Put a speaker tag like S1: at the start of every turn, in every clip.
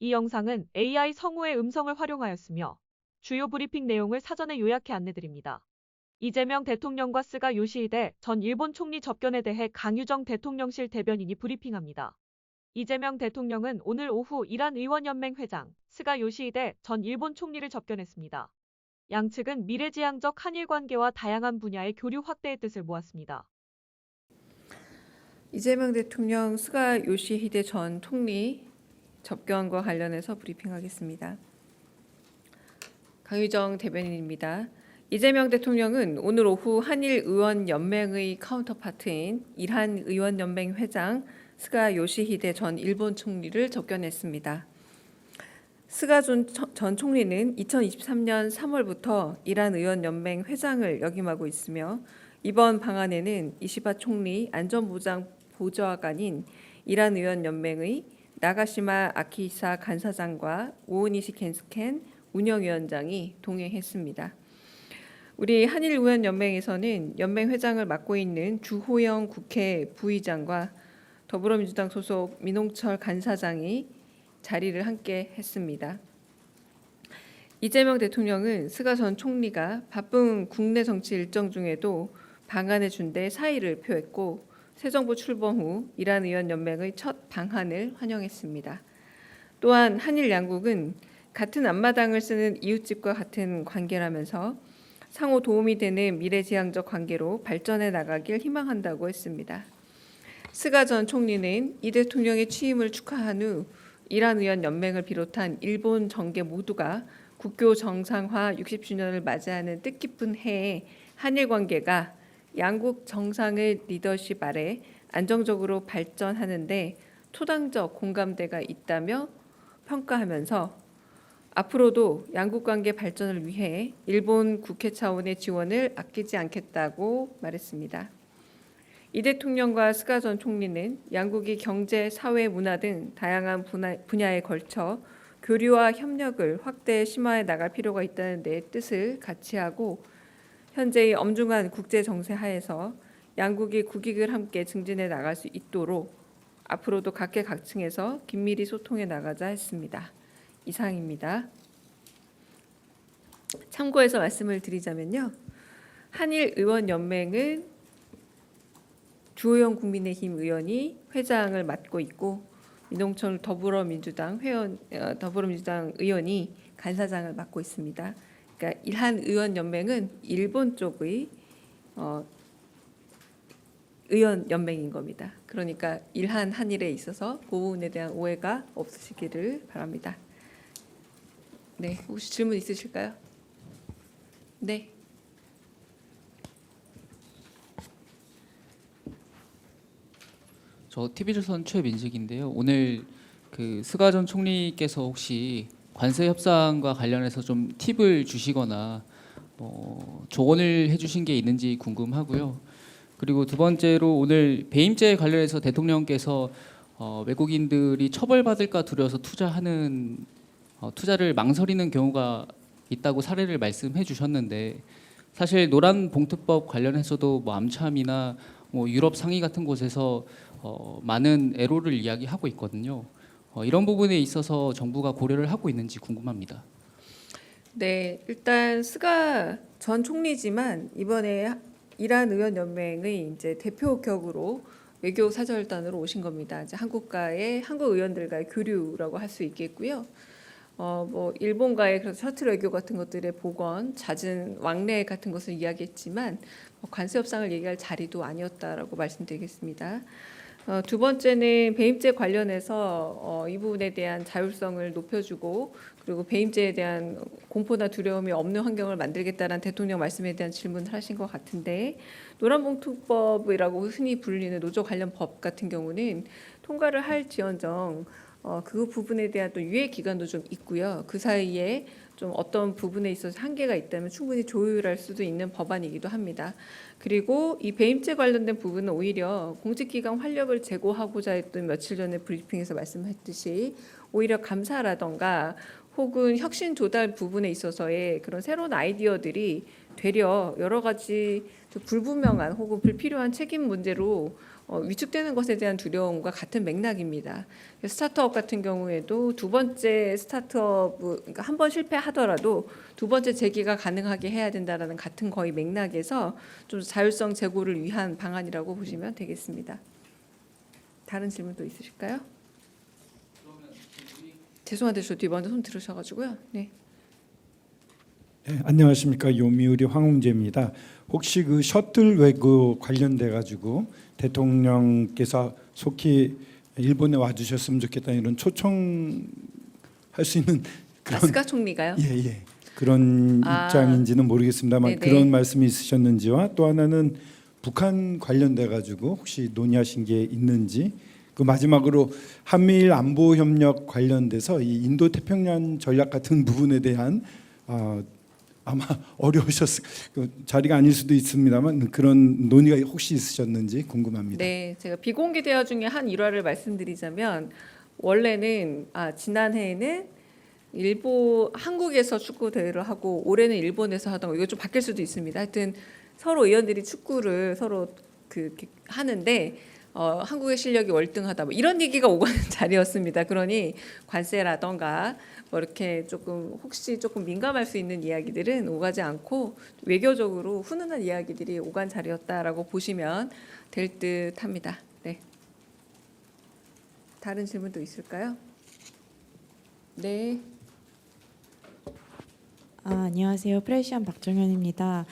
S1: 이 영상은 AI 성우의 음성을 활용하였으며 주요 브리핑 내용을 사전에 요약해 안내드립니다. 이재명 대통령과 스가 요시히데 전 일본 총리 접견에 대해 강유정 대통령실 대변인이 브리핑합니다. 이재명 대통령은 오늘 오후 이란 의원연맹 회장 스가 요시히데 전 일본 총리를 접견했습니다. 양측은 미래지향적 한일 관계와 다양한 분야의 교류 확대의 뜻을 모았습니다.
S2: 이재명 대통령 스가 요시히데 전 총리 접견과 관련해서 브리핑하겠습니다. 강유정 대변인입니다. 이재명 대통령은 오늘 오후 한일 의원연맹의 카운터파트인 이란 의원연맹 회장 스가 요시히데 전 일본 총리를 접견했습니다. 스가 전 총리는 2023년 3월부터 이란 의원연맹 회장을 역임하고 있으며 이번 방안에는 이시바 총리 안전보장 보좌관인 이란 의원연맹의 나가시마 아키히사 간사장과 오오니시 겐스켄 운영위원장이 동행했습니다. 우리 한일의원연맹에서는 연맹 회장을 맡고 있는 주호영 국회 부의장과 더불어민주당 소속 민홍철 간사장이 자리를 함께 했습니다. 이재명 대통령은 스가 전 총리가 바쁜 국내 정치 일정 중에도 방한해 준 데 사의를 표했고 새 정부 출범 후 이란 의원연맹의 첫 방한을 환영했습니다. 또한 한일 양국은 같은 앞마당을 쓰는 이웃집과 같은 관계라면서 상호 도움이 되는 미래지향적 관계로 발전해 나가길 희망한다고 했습니다. 스가 전 총리는 이 대통령의 취임을 축하한 후 이란 의원연맹을 비롯한 일본 정계 모두가 국교 정상화 60주년을 맞이하는 뜻깊은 해에 한일 관계가 양국 정상의 리더십 아래 안정적으로 발전하는 데 초당적 공감대가 있다며 평가하면서 앞으로도 양국 관계 발전을 위해 일본 국회 차원의 지원을 아끼지 않겠다고 말했습니다. 이 대통령과 스가 전 총리는 양국이 경제, 사회, 문화 등 다양한 분야에 걸쳐 교류와 협력을 확대 심화해 나갈 필요가 있다는 데 뜻을 같이 하고 현재의 엄중한 국제 정세 하에서 양국이 국익을 함께 증진해 나갈 수 있도록 앞으로도 각계각층에서 긴밀히 소통해 나가자 했습니다. 이상입니다. 참고해서 말씀을 드리자면요. 한일의원연맹은 주호영 국민의힘 의원이 회장을 맡고 있고 민홍철 더불어민주당 의원이 간사장을 맡고 있습니다. 그러니까 한의원연맹은 일본 쪽의 의원연맹인 겁니다. 그러니까 한일에 있어서 그 부분에 대한 오해가 없으시기를 바랍니다. 네, 혹시 질문 있으실까요? 네.
S3: 저 TV조선 최민식인데요. 오늘 그 스가 전 총리께서 혹시 관세 협상과 관련해서 좀 팁을 주시거나 조언을 해주신 게 있는지 궁금하고요. 그리고 두 번째로 오늘 배임죄 관련해서 대통령께서 외국인들이 처벌받을까 두려워서 투자를 망설이는 경우가 있다고 사례를 말씀해 주셨는데 사실 노란봉투법 관련해서도 암참이나 유럽 상위 같은 곳에서 많은 애로를 이야기하고 있거든요. 이런 부분에 있어서 정부가 고려를 하고 있는지 궁금합니다.
S2: 네, 일단 스가 전 총리지만 이번에 이란 의원연맹의 이제 대표 격으로 외교 사절단으로 오신 겁니다. 이제 한국 의원들과의 교류라고 할 수 있겠고요. 일본과의 그래서 셔틀 외교 같은 것들의 복원, 잦은 왕래 같은 것을 이야기했지만 관세 협상을 얘기할 자리도 아니었다라고 말씀드리겠습니다. 두 번째는 배임죄 관련해서 이 부분에 대한 자율성을 높여주고 그리고 배임죄에 대한 공포나 두려움이 없는 환경을 만들겠다는 대통령 말씀에 대한 질문을 하신 것 같은데 노란봉투법이라고 흔히 불리는 노조 관련 법 같은 경우는 통과를 할지언정 그 부분에 대한 또 유예 기간도 좀 있고요. 그 사이에 좀 어떤 부분에 있어서 한계가 있다면 충분히 조율할 수도 있는 법안이기도 합니다. 그리고 이 배임죄 관련된 부분은 오히려 공직기관 활력을 제고하고자 했던 며칠 전에 브리핑에서 말씀했듯이 오히려 감사라던가 혹은 혁신 조달 부분에 있어서의 그런 새로운 아이디어들이 되려 여러 가지 불분명한 혹은 불필요한 책임 문제로 위축되는 것에 대한 두려움과 같은 맥락입니다. 스타트업 같은 경우에도 두 번째 스타트업, 그러니까 한 번 실패하더라도 두 번째 재기가 가능하게 해야 된다라는 같은 거의 맥락에서 좀 자율성 제고를 위한 방안이라고 보시면 되겠습니다. 다른 질문 또 있으실까요? 죄송한데 저 뒤에 먼저 손 들으셔가지고요. 네.
S4: 네, 안녕하십니까. 요미우리 황웅재입니다. 혹시 그 셔틀 외교 관련돼 가지고 대통령께서 속히 일본에 와주셨으면 좋겠다는 이런 초청할 수 있는 그런
S2: 스가 총리가요?
S4: 예. 그런 입장인지는 모르겠습니다만
S2: 네네.
S4: 그런 말씀이 있으셨는지와 또 하나는 북한 관련돼 가지고 혹시 논의하신 게 있는지, 그 마지막으로 한미일 안보 협력 관련돼서 이 인도 태평양 전략 같은 부분에 대한 아마 어려우셨을 그 자리가 아닐 수도 있습니다만 그런 논의가 혹시 있으셨는지 궁금합니다.
S2: 네, 제가 비공개 대화 중에 한 일화를 말씀드리자면 원래는 지난해에는 한국에서 축구 대회를 하고 올해는 일본에서 하던 거, 이거 좀 바뀔 수도 있습니다. 하여튼 서로 의원들이 축구를 서로 하는데 한국의 실력이 월등하다 뭐 이런 얘기가 오가는 자리였습니다. 그러니 관세라던가 뭐 이렇게 조금 혹시 조금 민감할 수 있는 이야기들은 오가지 않고 외교적으로 훈훈한 이야기들이 오간 자리였다라고 보시면 될 듯합니다. 네. 다른 질문도 있을까요? 네.
S5: 안녕하세요. 프레시안 박정현입니다.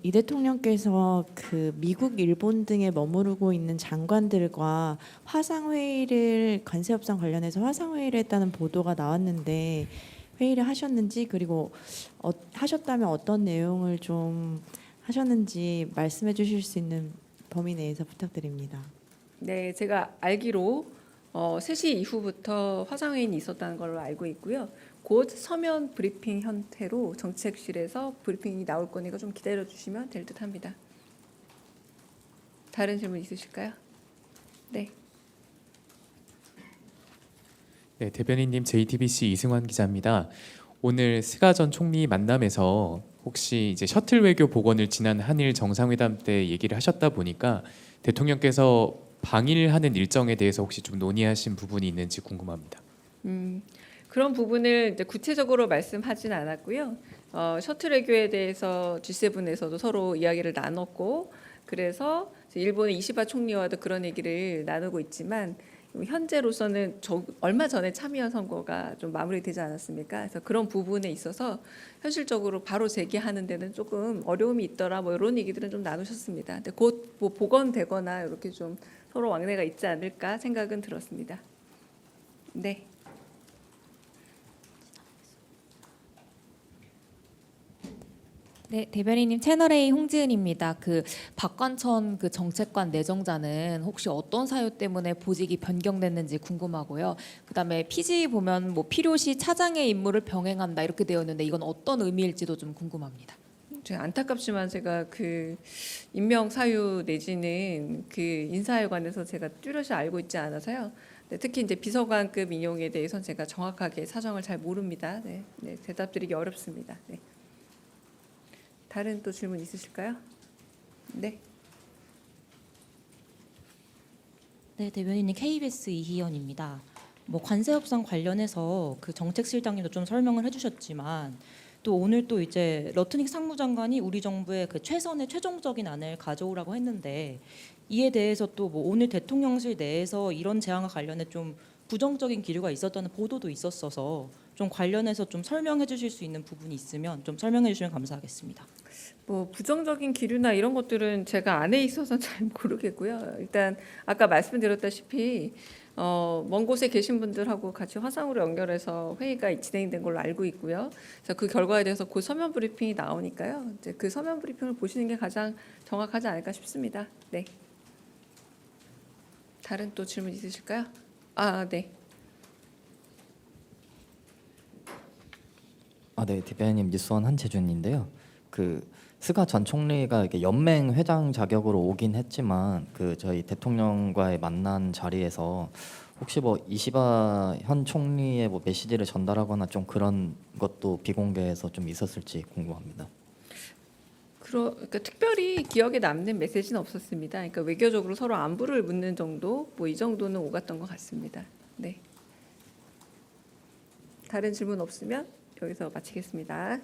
S5: 이 대통령께서 미국, 일본 등에 머무르고 있는 장관들과 화상회의를 관세협상 관련해서 화상회의를 했다는 보도가 나왔는데 회의를 하셨는지, 그리고 하셨다면 어떤 내용을 좀 하셨는지 말씀해 주실 수 있는 범위 내에서 부탁드립니다.
S2: 네, 제가 알기로 3시 이후부터 화상회의는 있었다는 걸로 알고 있고요. 곧 서면 브리핑 형태로 정책실에서 브리핑이 나올 거니까 좀 기다려 주시면 될 듯합니다. 다른 질문 있으실까요? 네.
S6: 네, 대변인님 JTBC 이승환 기자입니다. 오늘 스가 전 총리 만남에서 혹시 이제 셔틀 외교 복원을 지난 한일 정상회담 때 얘기를 하셨다 보니까 대통령께서 방일하는 일정에 대해서 혹시 좀 논의하신 부분이 있는지 궁금합니다.
S2: 그런 부분을 이제 구체적으로 말씀하진 않았고요. 셔틀 외교에 대해서 G7에서도 서로 이야기를 나눴고, 그래서 일본의 이시바 총리와도 그런 얘기를 나누고 있지만 현재로서는 얼마 전에 참여 선거가 좀 마무리되지 않았습니까? 그래서 그런 부분에 있어서 현실적으로 바로 제기하는 데는 조금 어려움이 있더라, 뭐 이런 얘기들은 좀 나누셨습니다. 근데 곧 뭐 복원되거나 이렇게 좀 서로 왕래가 있지 않을까 생각은 들었습니다. 네.
S7: 네, 대변인님 채널A 홍지은입니다. 박관천 정책관 내정자는 혹시 어떤 사유 때문에 보직이 변경됐는지 궁금하고요. 그다음에 피지 보면 뭐 필요시 차장의 임무를 병행한다 이렇게 되어 있는데 이건 어떤 의미일지도 좀 궁금합니다.
S2: 안타깝지만 제가 임명 사유 내지는 인사에 관해서 제가 뚜렷이 알고 있지 않아서요. 네, 특히 이제 비서관급 인용에 대해서는 제가 정확하게 사정을 잘 모릅니다. 네, 대답드리기 어렵습니다. 네. 다른 또 질문 있으실까요? 네.
S8: 네, 대변인님 KBS 이희연입니다. 관세 협상 관련해서 정책실장님도 좀 설명을 해주셨지만 또 오늘 또 이제 러트닉 상무장관이 우리 정부의 최선의 최종적인 안을 가져오라고 했는데 이에 대해서 또 오늘 대통령실 내에서 이런 제안과 관련해 좀 부정적인 기류가 있었다는 보도도 있었어서 좀 관련해서 좀 설명해 주실 수 있는 부분이 있으면 좀 설명해 주시면 감사하겠습니다.
S2: 부정적인 기류나 이런 것들은 제가 안에 있어서 잘 모르겠고요. 일단 아까 말씀드렸다시피 먼 곳에 계신 분들하고 같이 화상으로 연결해서 회의가 진행된 걸로 알고 있고요. 그래서 그 결과에 대해서 곧 서면 브리핑이 나오니까요. 이제 그 서면 브리핑을 보시는 게 가장 정확하지 않을까 싶습니다. 네. 다른 또 질문 있으실까요? 네.
S9: 네, 대변인님 뉴스원 한재준인데요. 스가 전 총리가 이렇게 연맹 회장 자격으로 오긴 했지만 저희 대통령과의 만난 자리에서 혹시 이시바 현 총리의 메시지를 전달하거나 좀 그런 것도 비공개해서 좀 있었을지 궁금합니다.
S2: 그러니까 특별히 기억에 남는 메시지는 없었습니다. 그러니까 외교적으로 서로 안부를 묻는 정도, 뭐 이 정도는 오갔던 것 같습니다. 네. 다른 질문 없으면 여기서 마치겠습니다.